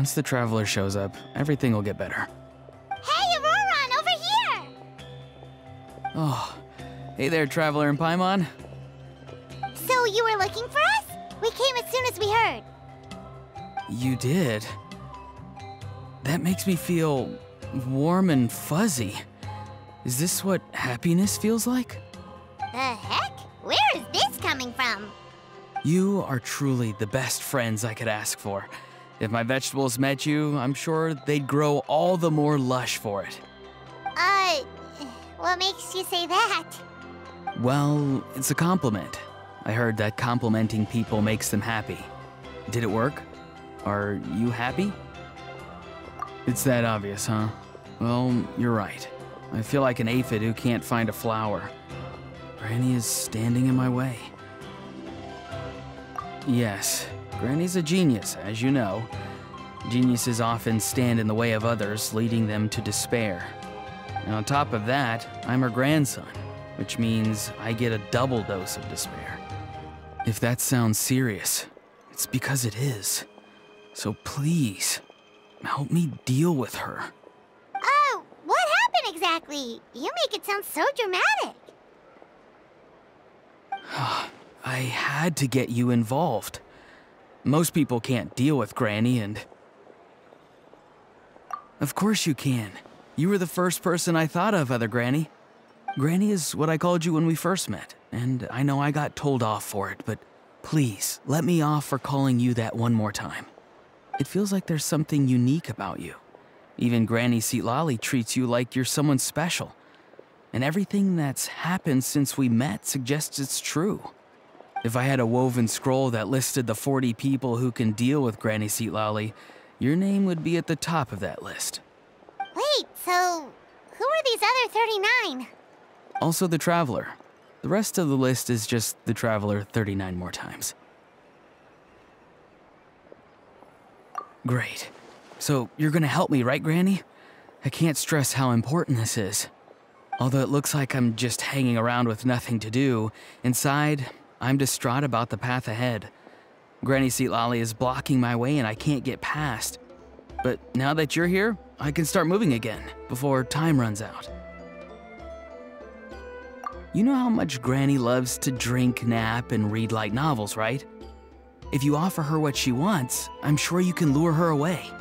Once the traveler shows up, everything will get better. Hey, Auroron, over here! Oh, hey there, traveler in Paimon. So you were looking for us? We came as soon as we heard. You did? That makes me feel warm and fuzzy. Is this what happiness feels like? The heck? Where is this coming from? You are truly the best friends I could ask for. If my vegetables met you, I'm sure they'd grow all the more lush for it. What makes you say that? Well, it's a compliment. I heard that complimenting people makes them happy. Did it work? Are you happy? It's that obvious, huh? Well, you're right. I feel like an aphid who can't find a flower. Granny is standing in my way. Yes, Granny's a genius, as you know. Geniuses often stand in the way of others, leading them to despair. And on top of that, I'm her grandson, which means I get a double dose of despair. If that sounds serious, it's because it is. So please, help me deal with her. Oh, what happened exactly? You make it sound so dramatic. I had to get you involved. Most people can't deal with Granny, and... Of course you can. You were the first person I thought of, other Granny. Granny is what I called you when we first met, and I know I got told off for it, but please, let me off for calling you that one more time. It feels like there's something unique about you. Even Granny Seatlali treats you like you're someone special. And everything that's happened since we met suggests it's true. If I had a woven scroll that listed the 40 people who can deal with Granny Seatlali, your name would be at the top of that list. Wait, so who are these other 39? Also the Traveler. The rest of the list is just the Traveler 39 more times. Great. So you're gonna help me, right, Granny? I can't stress how important this is. Although it looks like I'm just hanging around with nothing to do, inside, I'm distraught about the path ahead. Granny Seatlali is blocking my way and I can't get past. But now that you're here, I can start moving again, before time runs out. You know how much Granny loves to drink, nap, and read light novels, right? If you offer her what she wants, I'm sure you can lure her away.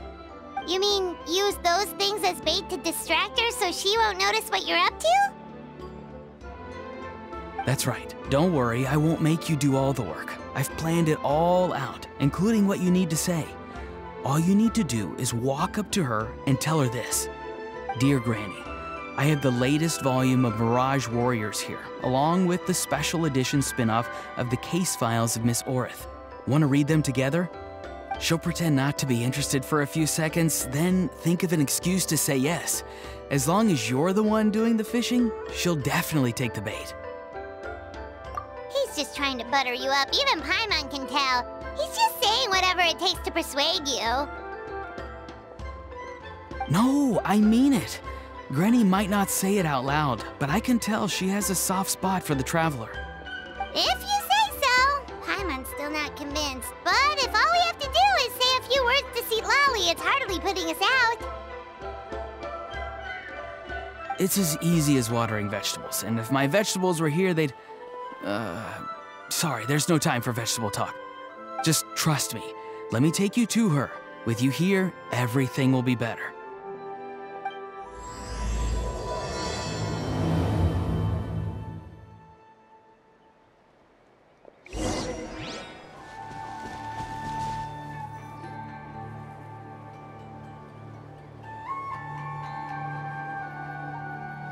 You mean use those things as bait to distract her so she won't notice what you're up to? That's right. Don't worry, I won't make you do all the work. I've planned it all out, including what you need to say. All you need to do is walk up to her and tell her this. Dear Granny, I have the latest volume of Mirage Warriors here, along with the special edition spin-off of the case files of Miss Orith. Want to read them together? She'll pretend not to be interested for a few seconds, then think of an excuse to say yes. As long as you're the one doing the fishing, she'll definitely take the bait. He's just trying to butter you up. Even Paimon can tell. He's just saying whatever it takes to persuade you. No, I mean it. Granny might not say it out loud, but I can tell she has a soft spot for the Traveler. If you say so. Paimon's still not convinced, but if all we have to do is say a few words to Seatlali, it's hardly putting us out. It's as easy as watering vegetables, and if my vegetables were here, they'd... Sorry, there's no time for vegetable talk. Just trust me. Let me take you to her. With you here, everything will be better.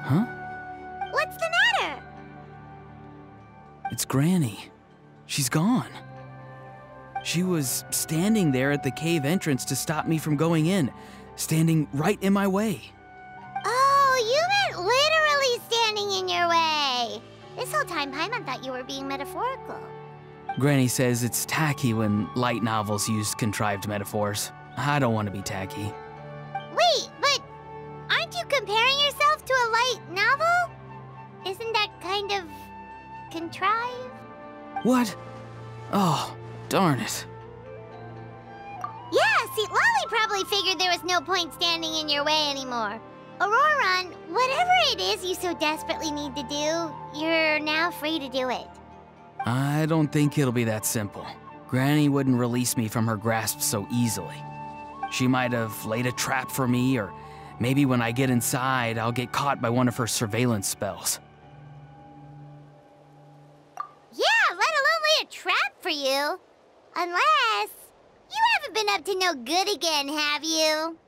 Huh? What's the matter? It's Granny. She's gone. She was standing there at the cave entrance to stop me from going in, standing right in my way. Oh, you meant literally standing in your way. This whole time, Paimon thought you were being metaphorical. Granny says it's tacky when light novels use contrived metaphors. I don't want to be tacky. Wait, but aren't you comparing yourself to a light novel? Isn't that kind of contrived? What? Oh, darn it. Yes, See, Lolly probably figured there was no point standing in your way anymore. Auroron, whatever it is you so desperately need to do, you're now free to do it. I don't think it'll be that simple. Granny wouldn't release me from her grasp so easily. She might have laid a trap for me, or maybe when I get inside, I'll get caught by one of her surveillance spells. Yeah, let alone lay a trap for you. Unless... you haven't been up to no good again, have you?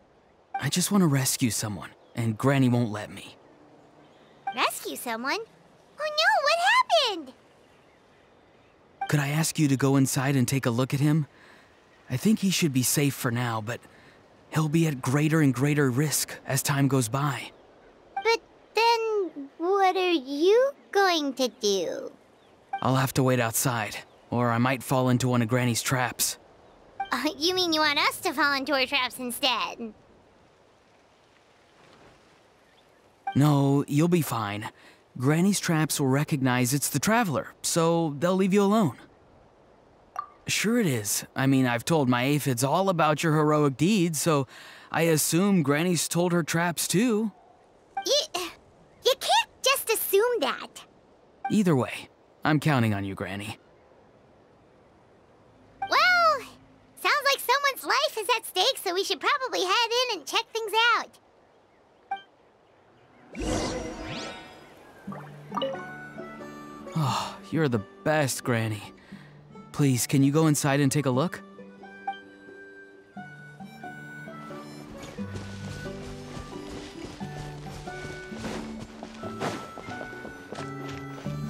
I just want to rescue someone, and Granny won't let me. Rescue someone? Oh no, what happened? Could I ask you to go inside and take a look at him? I think he should be safe for now, but he'll be at greater and greater risk as time goes by. But then, what are you going to do? I'll have to wait outside, or I might fall into one of Granny's traps. You mean you want us to fall into her traps instead? No, you'll be fine. Granny's traps will recognize it's the Traveler, so they'll leave you alone. Sure it is. I mean, I've told my aphids all about your heroic deeds, so I assume Granny's told her traps too. You can't just assume that. Either way, I'm counting on you, Granny. Well, sounds like someone's life is at stake, so we should probably head in and check things out. Oh, you're the best, Granny. Please, can you go inside and take a look?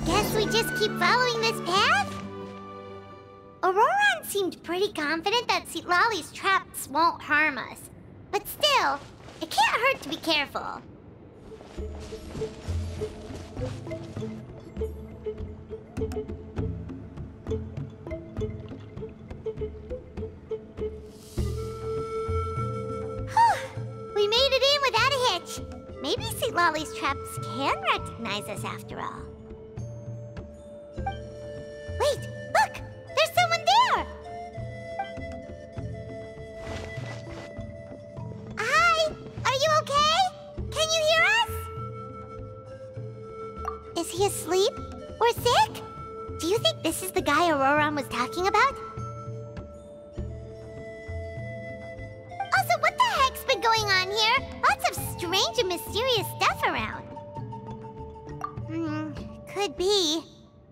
Guess we just keep following this path? Auroron seemed pretty confident that Lolly's traps won't harm us. But still, it can't hurt to be careful. We made it in without a hitch. Maybe St. Lolly's traps can recognize us after all. Wait, look! There's someone there! Hi! Are you okay? Can you hear us? Is he asleep? Or sick? Do you think this is the guy Auroron was talking about? Also, what the heck's been going on here? Lots of strange and mysterious stuff around. Could be.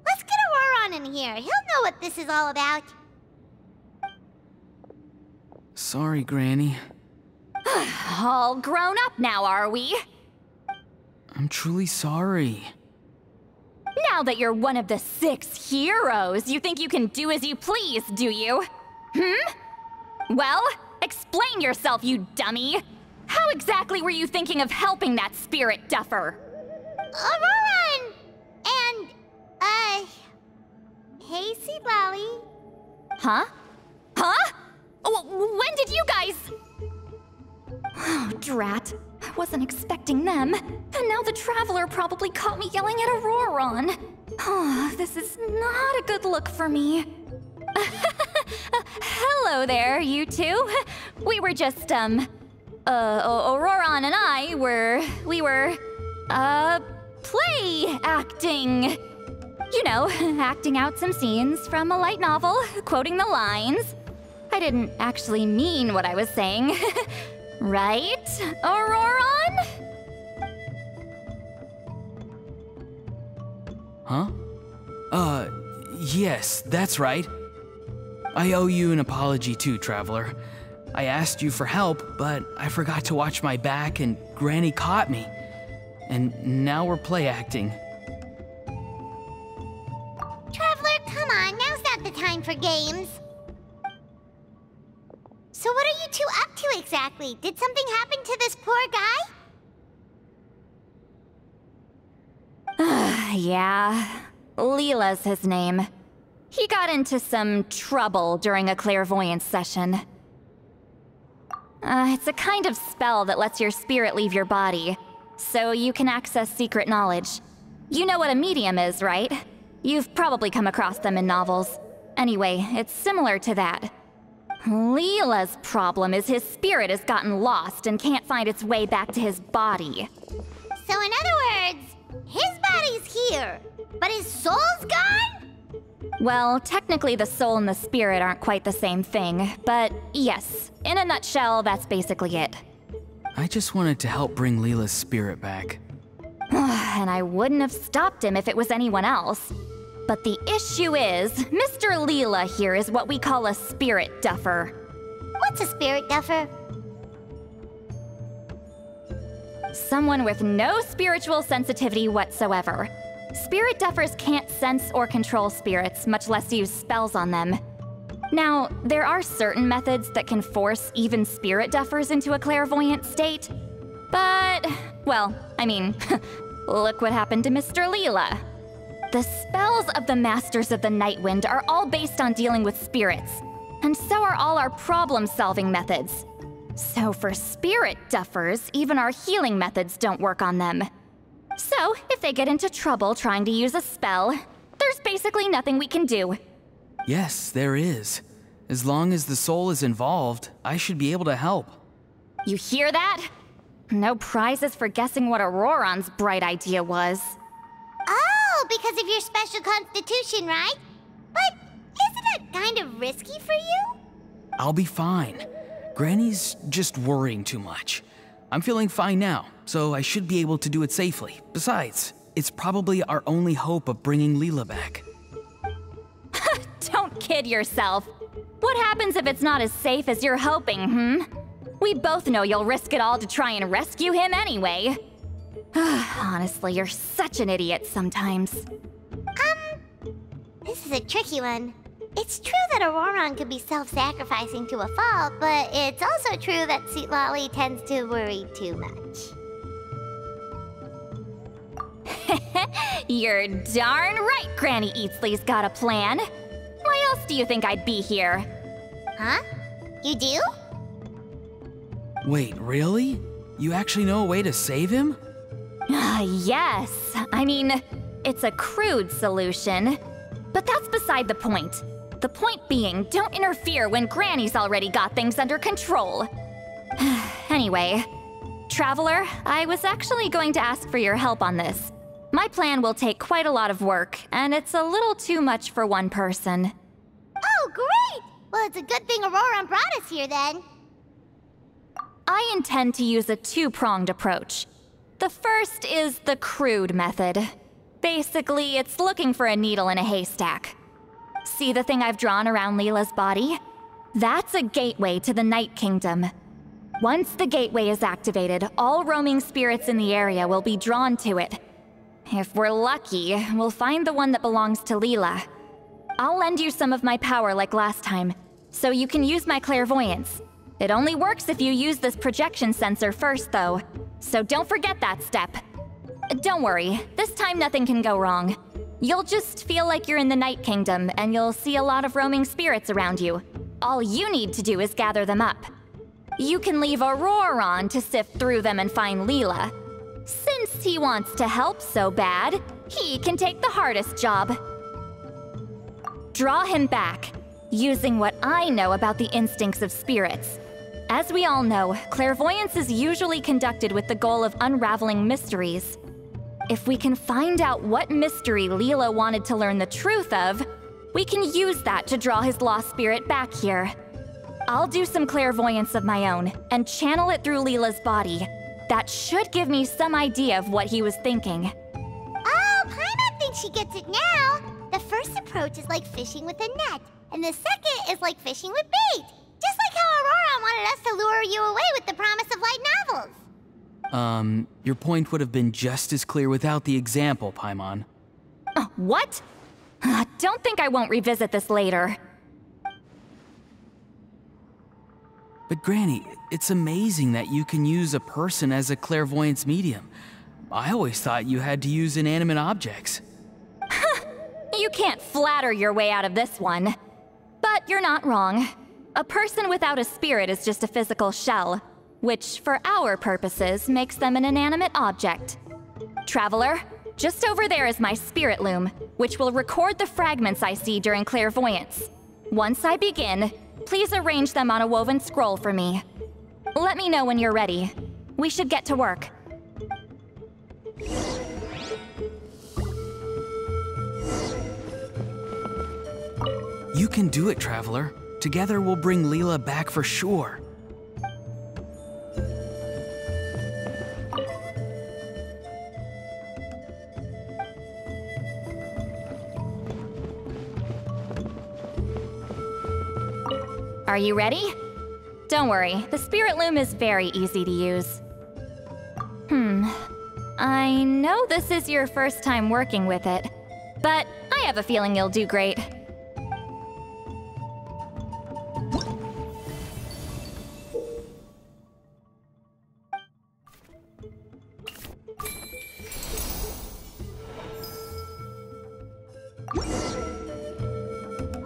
Let's get Auroron in here. He'll know what this is all about. Sorry, Granny. All grown up now, are we? I'm truly sorry. Now that you're one of the 6 heroes, you think you can do as you please, do you? Well, explain yourself, you dummy! How exactly were you thinking of helping that spirit duffer? Auroron! And, hey, Seed Lolly. Huh? Huh? When did you guys... Oh, drat. I wasn't expecting them. And now the Traveler probably caught me yelling at Auroron. Oh, this is not a good look for me. Hello there, you two. We were just, Auroron and I we were, play acting. You know, acting out some scenes from a light novel, quoting the lines. I didn't actually mean what I was saying. Right, Auroron? Huh? Yes, that's right. I owe you an apology too, Traveler. I asked you for help, but I forgot to watch my back and Granny caught me. And now we're play acting. Traveler, come on, now's not the time for games. So what are you two up to exactly? Did something happen to this poor guy? Yeah. Leela's his name. He got into some trouble during a clairvoyance session. It's a kind of spell that lets your spirit leave your body, so you can access secret knowledge. You know what a medium is, right? You've probably come across them in novels. Anyway, it's similar to that. Leela's problem is his spirit has gotten lost and can't find its way back to his body. So in other words, his body's here, but his soul's gone? Well, technically the soul and the spirit aren't quite the same thing, but yes, in a nutshell, that's basically it. I just wanted to help bring Leela's spirit back. And I wouldn't have stopped him if it was anyone else. But the issue is, Mr. Leela here is what we call a spirit duffer. What's a spirit duffer? Someone with no spiritual sensitivity whatsoever. Spirit duffers can't sense or control spirits, much less use spells on them. Now, there are certain methods that can force even spirit duffers into a clairvoyant state. But, well, I mean, look what happened to Mr. Leela. The spells of the Masters of the Nightwind are all based on dealing with spirits, and so are all our problem-solving methods. So for spirit duffers, even our healing methods don't work on them. So, if they get into trouble trying to use a spell, there's basically nothing we can do. Yes, there is. As long as the soul is involved, I should be able to help. You hear that? No prizes for guessing what Auroron's bright idea was. Oh, because of your special constitution, right? But isn't it kind of risky for you? I'll be fine. Granny's just worrying too much. I'm feeling fine now, so I should be able to do it safely. Besides, it's probably our only hope of bringing Leela back. Don't kid yourself. What happens if it's not as safe as you're hoping, We both know you'll risk it all to try and rescue him anyway. Honestly, you're such an idiot sometimes. This is a tricky one. It's true that Auroron could be self-sacrificing to a fault, but it's also true that Lolly tends to worry too much. You're darn right Granny Eatsley's got a plan. Why else do you think I'd be here? Huh? You do? Wait, really? You actually know a way to save him? Yes. I mean, it's a crude solution. But that's beside the point. The point being, don't interfere when Granny's already got things under control. Anyway, Traveler, I was actually going to ask for your help on this. My plan will take quite a lot of work, and it's a little too much for one person. Oh, great! Well, it's a good thing Auroron brought us here then. I intend to use a two-pronged approach. The first is the crude method. Basically, it's looking for a needle in a haystack. See the thing I've drawn around Leela's body? That's a gateway to the Night Kingdom. Once the gateway is activated, all roaming spirits in the area will be drawn to it. If we're lucky, we'll find the one that belongs to Leela. I'll lend you some of my power like last time, so you can use my clairvoyance. It only works if you use this projection sensor first, though, so don't forget that step. Don't worry, this time nothing can go wrong. You'll just feel like you're in the Night Kingdom, and you'll see a lot of roaming spirits around you. All you need to do is gather them up. You can leave Auroron to sift through them and find Leela. Since he wants to help so bad, he can take the hardest job. Draw him back, using what I know about the instincts of spirits. As we all know, clairvoyance is usually conducted with the goal of unraveling mysteries. If we can find out what mystery Leela wanted to learn the truth of, we can use that to draw his lost spirit back here. I'll do some clairvoyance of my own and channel it through Leela's body. That should give me some idea of what he was thinking. Oh, Paimon thinks she gets it now. The first approach is like fishing with a net, and the second is like fishing with bait. Just like how Auroron wanted us to lure you away with the promise of light novels. Your point would have been just as clear without the example, Paimon. What? Don't think I won't revisit this later. But Granny, it's amazing that you can use a person as a clairvoyance medium. I always thought you had to use inanimate objects. You can't flatter your way out of this one. But you're not wrong. A person without a spirit is just a physical shell, which, for our purposes, makes them an inanimate object. Traveler, just over there is my spirit loom, which will record the fragments I see during clairvoyance. Once I begin, please arrange them on a woven scroll for me. Let me know when you're ready. We should get to work. You can do it, Traveler. Together we'll bring Leela back for sure. Are you ready? Don't worry, the Spirit Loom is very easy to use. I know this is your first time working with it, but I have a feeling you'll do great.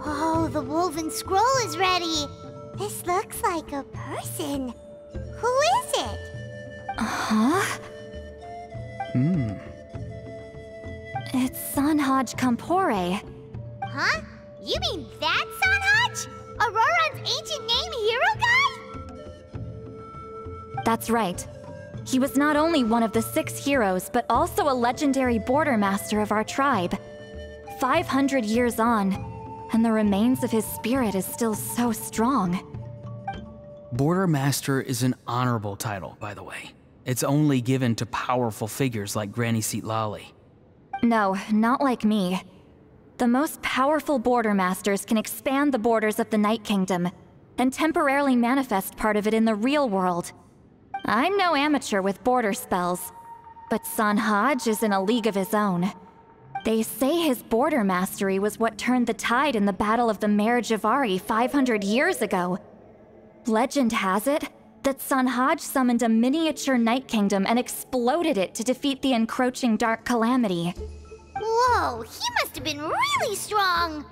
Oh, the woven scroll is ready. This looks like a person. Who is it? Huh? It's Sanhaj Kampore. Huh? You mean that Sanhaj? Auroran's ancient name hero guy? That's right. He was not only one of the 6 heroes, but also a legendary border master of our tribe. 500 years on, and the remains of his spirit is still so strong. Border Master is an honorable title, by the way. It's only given to powerful figures like Granny Lali. No, not like me. The most powerful border masters can expand the borders of the Night Kingdom and temporarily manifest part of it in the real world. I'm no amateur with border spells, but Sanhaj is in a league of his own. They say his border mastery was what turned the tide in the Battle of the Mare Javari 500 years ago. Legend has it that Sanhaj summoned a miniature Night Kingdom and exploded it to defeat the encroaching Dark Calamity. Whoa, he must have been really strong!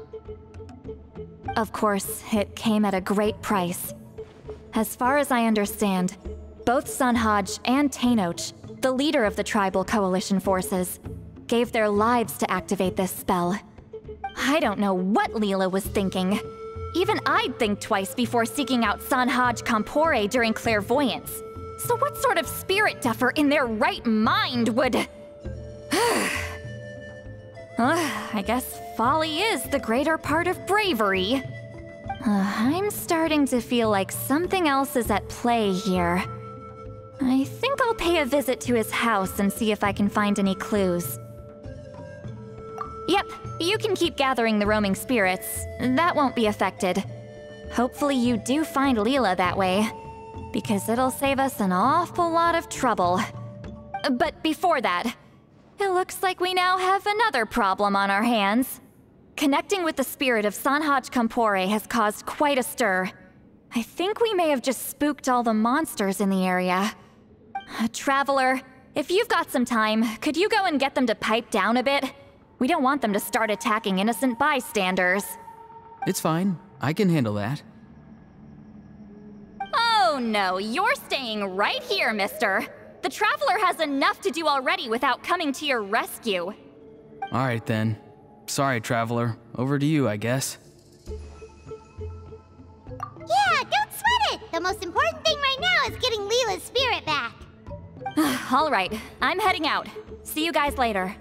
Of course, it came at a great price. As far as I understand, both Sanhaj and Tainoch, the leader of the tribal coalition forces, gave their lives to activate this spell. I don't know what Leela was thinking. Even I'd think twice before seeking out Sanhaj Kampore during clairvoyance. So what sort of spirit duffer in their right mind would... I guess folly is the greater part of bravery. I'm starting to feel like something else is at play here. I think I'll pay a visit to his house and see if I can find any clues. Yep, you can keep gathering the roaming spirits. That won't be affected. Hopefully you do find Leela that way, because it'll save us an awful lot of trouble. But before that, it looks like we now have another problem on our hands. Connecting with the spirit of Sanhaj Kampore has caused quite a stir. I think we may have just spooked all the monsters in the area. Traveler, if you've got some time, could you go and get them to pipe down a bit? We don't want them to start attacking innocent bystanders. It's fine. I can handle that. Oh no, you're staying right here, mister. The Traveler has enough to do already without coming to your rescue. All right then. Sorry, Traveler. Over to you, I guess. Yeah, don't sweat it! The most important thing right now is getting Leela's spirit back. All right, I'm heading out. See you guys later.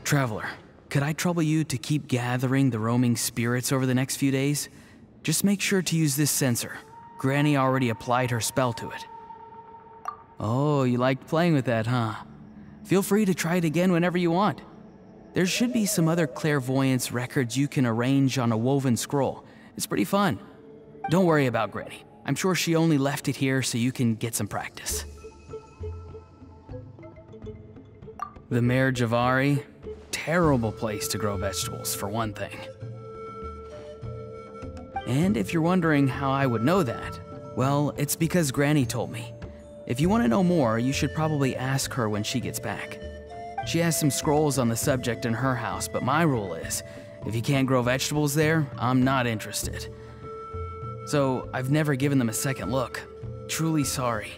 Traveler, could I trouble you to keep gathering the roaming spirits over the next few days? Just make sure to use this sensor. Granny already applied her spell to it. Oh, you liked playing with that, huh? Feel free to try it again whenever you want. There should be some other clairvoyance records you can arrange on a woven scroll. It's pretty fun. Don't worry about Granny. I'm sure she only left it here so you can get some practice. The Mare Javari? Terrible place to grow vegetables, for one thing. And if you're wondering how I would know that, well, it's because Granny told me. If you want to know more, you should probably ask her when she gets back. She has some scrolls on the subject in her house, but my rule is, if you can't grow vegetables there, I'm not interested. So I've never given them a second look. Truly sorry.